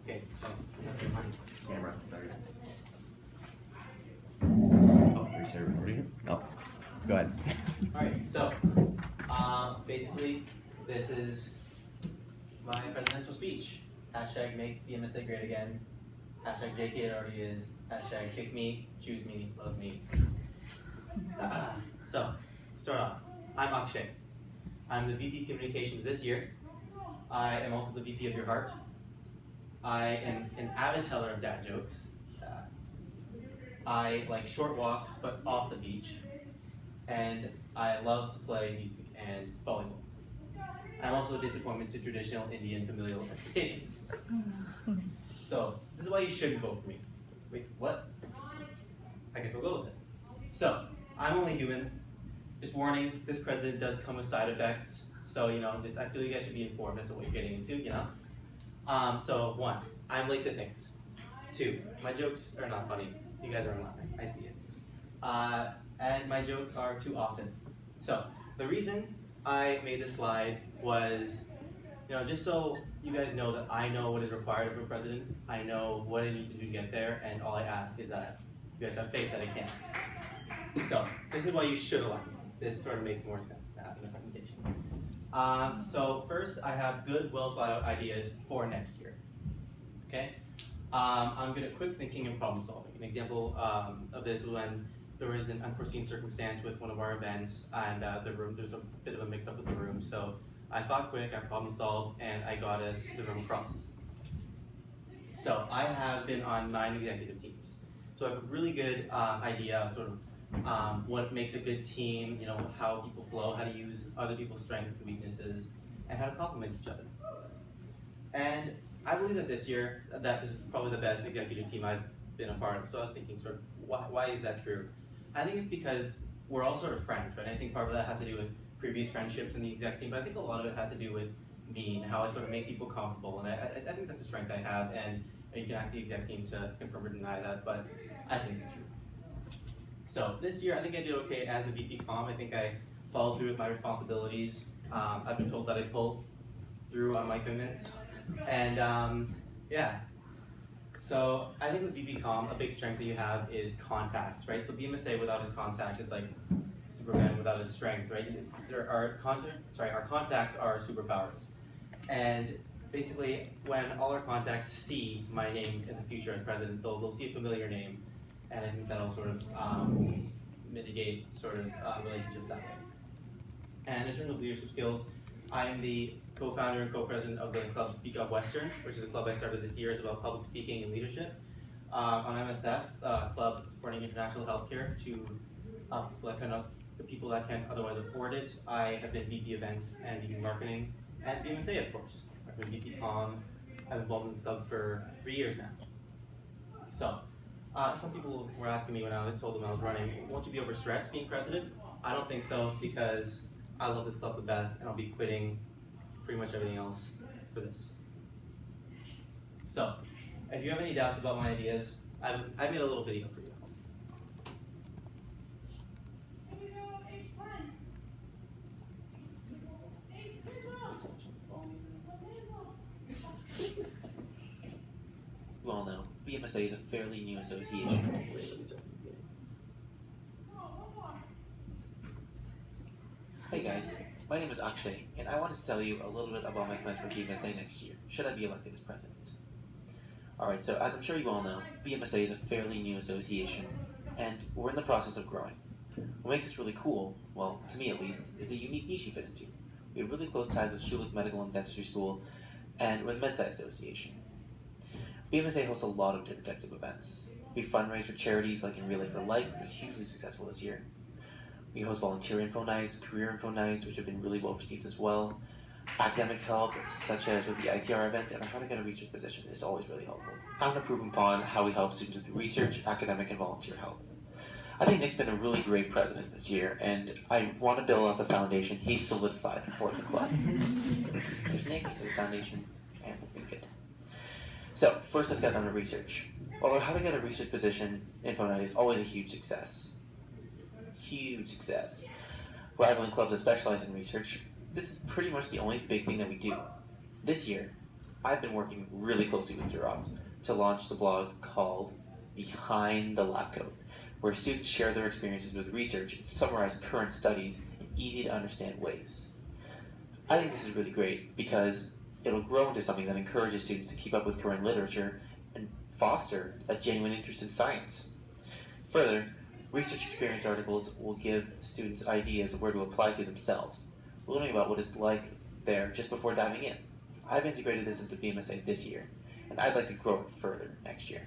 Okay, so camera, sorry. Oh, are you started recording it? Oh, go ahead. Alright, so basically this is my presidential speech. Hashtag make BMSA great again. Hashtag JK it already is. Hashtag pick me, choose me, love me. So, start off. I'm Akshay. I'm the VP Communications this year. I am also the VP of your heart. I am an avid teller of dad jokes. I like short walks, but off the beach. And I love to play music and volleyball. I'm also a disappointment to traditional Indian familial expectations. So, this is why you shouldn't vote for me. Wait, what? I guess we'll go with it. So, I'm only human. Just warning, this president does come with side effects. So, just I feel you guys should be informed as to what you're getting into, So, 1, I'm late to things. 2, my jokes are not funny. You guys aren't laughing, I see it. And my jokes are too often. So, the reason I made this slide was, just so you guys know that I know what is required of a president. I know what I need to do to get there, and all I ask is that you guys have faith that I can. So, this is why you should elect me. This sort of makes more sense to have in a presentation. So first, I have good, well thought out ideas for next year. Okay? I'm good at quick thinking and problem solving. An example of this was when there was an unforeseen circumstance with one of our events, and there's a bit of a mix-up with the room. So I thought quick, I problem solved, and I got us the room across. So I have been on 9 executive teams. So I have a really good idea of sort of what makes a good team, how people flow, how to use other people's strengths and weaknesses, and how to complement each other. And I believe that this year, that this is probably the best executive team I've been a part of. So I was thinking sort of, why is that true? I think it's because we're all sort of friends, right? I think part of that has to do with previous friendships in the exec team, but I think a lot of it has to do with me and how I sort of make people comfortable. And I think that's a strength I have, and you can ask the exec team to confirm or deny that, but I think it's true. So this year, I think I did okay as the VP Comm. I think I followed through with my responsibilities. I've been told that I pulled through on my commitments. And yeah. So I think with VP Comm, a big strength that you have is contacts, right? So BMSA without his contact is like Superman without his strength, right? Our contacts are superpowers. And basically, when all our contacts see my name in the future as president, they'll see a familiar name. And I think that'll sort of mitigate sort of relationships that way. And in terms of leadership skills, I am the co-founder and co-president of the club Speak Up Western, which is a club I started this year. It's about public speaking and leadership. On MSF, club supporting international healthcare to the people that can't otherwise afford it. I have been VP events and VP marketing at BMSA, of course. I've been VP Comm. I've been involved in this club for 3 years now. So. Some people were asking me when I told them I was running, won't you be overstretched being president? I don't think so, because I love this club the best, and I'll be quitting pretty much everything else for this. So, if you have any doubts about my ideas, I made a little video for you. You all know, BMSA is a fairly new association. Hey guys, my name is Akshay, and I wanted to tell you a little bit about my plans for BMSA next year, should I be elected as president. Alright, so as I'm sure you all know, BMSA is a fairly new association, and we're in the process of growing. What makes us really cool, well, to me at least, is the unique niche you fit into. We have really close ties with Schulich Medical and Dentistry School, and we're the MedSci Association. BMSA hosts a lot of different types of events. We fundraise for charities like in Relay for Life, which was hugely successful this year. We host volunteer info nights, career info nights, which have been really well received as well. Academic help, such as with the ITR event and how to get a research position, is always really helpful. I want to improve upon how we help students with research, academic, and volunteer help. I think Nick's been a really great president this year, and I want to build off the foundation he's solidified for the club. There's Nick, the foundation, and we'll be good. So, first let's get down to research. Although how to get a research position info night is always a huge success. Huge success. Rivaling clubs that specialize in research, this is pretty much the only big thing that we do. This year, I've been working really closely with Europe to launch the blog called Behind the Lab Coat, where students share their experiences with research and summarize current studies in easy to understand ways. I think this is really great because it'll grow into something that encourages students to keep up with current literature and foster a genuine interest in science. Further, research experience articles will give students ideas of where to apply to themselves, learning about what it's like there just before diving in. I've integrated this into BMSA this year, and I'd like to grow it further next year.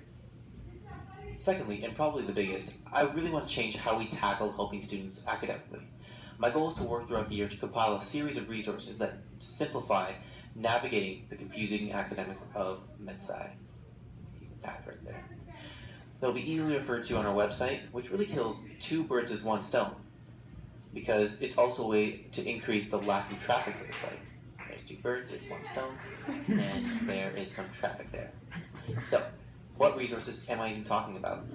Secondly, and probably the biggest, I really want to change how we tackle helping students academically. My goal is to work throughout the year to compile a series of resources that simplify navigating the confusing academics of MedSci. Here's a path right there. They'll be easily referred to on our website, which really kills two birds with one stone, because it's also a way to increase the lack of traffic to the site. There's two birds, there's one stone, and there is some traffic there. So, what resources am I even talking about?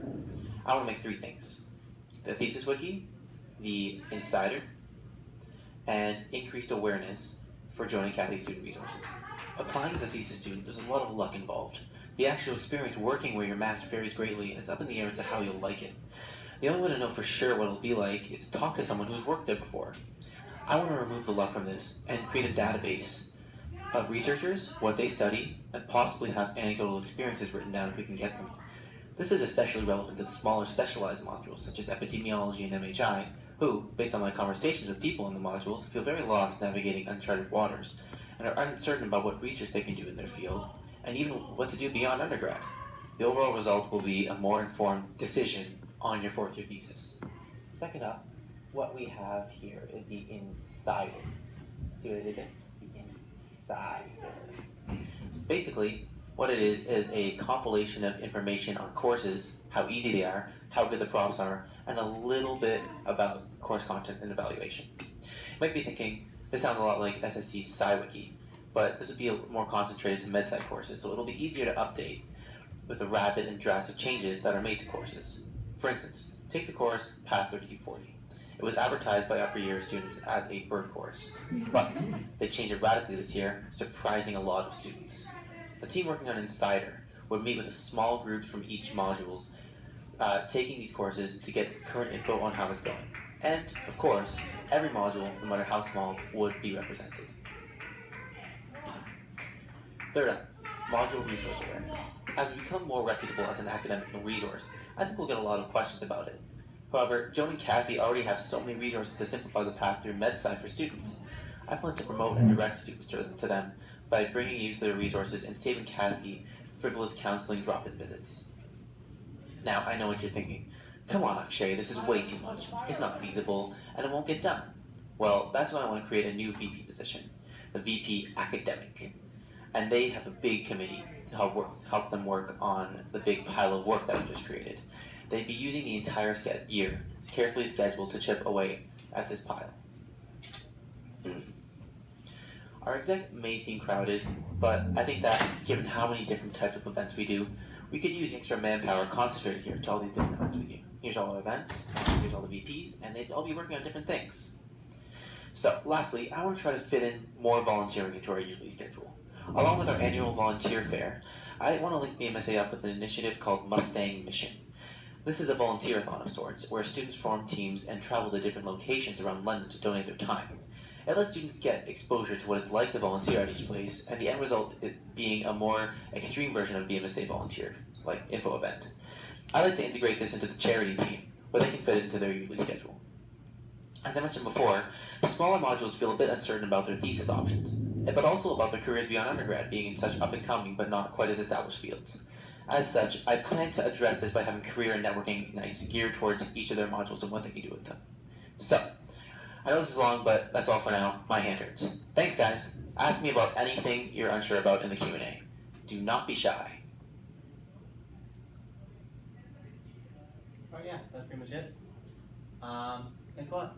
I want to make three things: the thesis wiki, the insider, and increased awareness for joining Kathy's student resources. Applying as a thesis student, there's a lot of luck involved. The actual experience working where you're matched varies greatly, and it's up in the air as to how you'll like it. The only way to know for sure what it'll be like is to talk to someone who's worked there before. I want to remove the luck from this and create a database of researchers, what they study, and possibly have anecdotal experiences written down if we can get them. This is especially relevant to the smaller specialized modules such as epidemiology and MHI, who, based on my conversations with people in the modules, feel very lost navigating uncharted waters and are uncertain about what research they can do in their field and even what to do beyond undergrad. The overall result will be a more informed decision on your fourth year thesis. Second up, what we have here is the insider. See what I did there? The insider. Basically, what it is a compilation of information on courses, how easy they are, how good the profs are, and a little bit about course content and evaluation. You might be thinking, this sounds a lot like SSC's SciWiki, but this would be more concentrated to MedSci courses, so it'll be easier to update with the rapid and drastic changes that are made to courses. For instance, take the course Path 3240. It was advertised by upper year students as a bird course, but they changed it radically this year, surprising a lot of students. The team working on Insider would meet with a small group from each modules, taking these courses to get current info on how it's going. And, of course, every module, no matter how small, would be represented. Third up, module resource awareness. As we become more reputable as an academic resource, I think we'll get a lot of questions about it. However, Joan and Kathy already have so many resources to simplify the path through MedSci for students. I plan to promote and direct students to them by bringing use of their resources and saving Kathy frivolous counseling drop-in visits. Now, I know what you're thinking. Come on, Akshay, this is way too much. It's not feasible, and it won't get done. Well, that's why I want to create a new VP position, the VP Academic. And they have a big committee to help them work on the big pile of work that we just created. They'd be using the entire year, carefully scheduled to chip away at this pile. Our exec may seem crowded, but I think that given how many different types of events we do, we could use extra manpower concentrated here to all these different events we do. Here's all our events, here's all the VPs, and they'd all be working on different things. So, lastly, I want to try to fit in more volunteering into our yearly schedule. Along with our annual volunteer fair, I want to link the BMSA up with an initiative called Mustang Mission. This is a volunteer-a-thon of sorts, where students form teams and travel to different locations around London to donate their time. It lets students get exposure to what it's like to volunteer at each place, and the end result being a more extreme version of BMSA volunteer, like info event. I like to integrate this into the charity team, where they can fit it into their yearly schedule. As I mentioned before, smaller modules feel a bit uncertain about their thesis options, but also about their careers beyond undergrad being in such up-and-coming but not quite as established fields. As such, I plan to address this by having career and networking nights geared towards each of their modules and what they can do with them. So, I know this is long, but that's all for now. My hand hurts. Thanks, guys. Ask me about anything you're unsure about in the Q&A. Do not be shy. Oh yeah, that's pretty much it. Thanks a lot.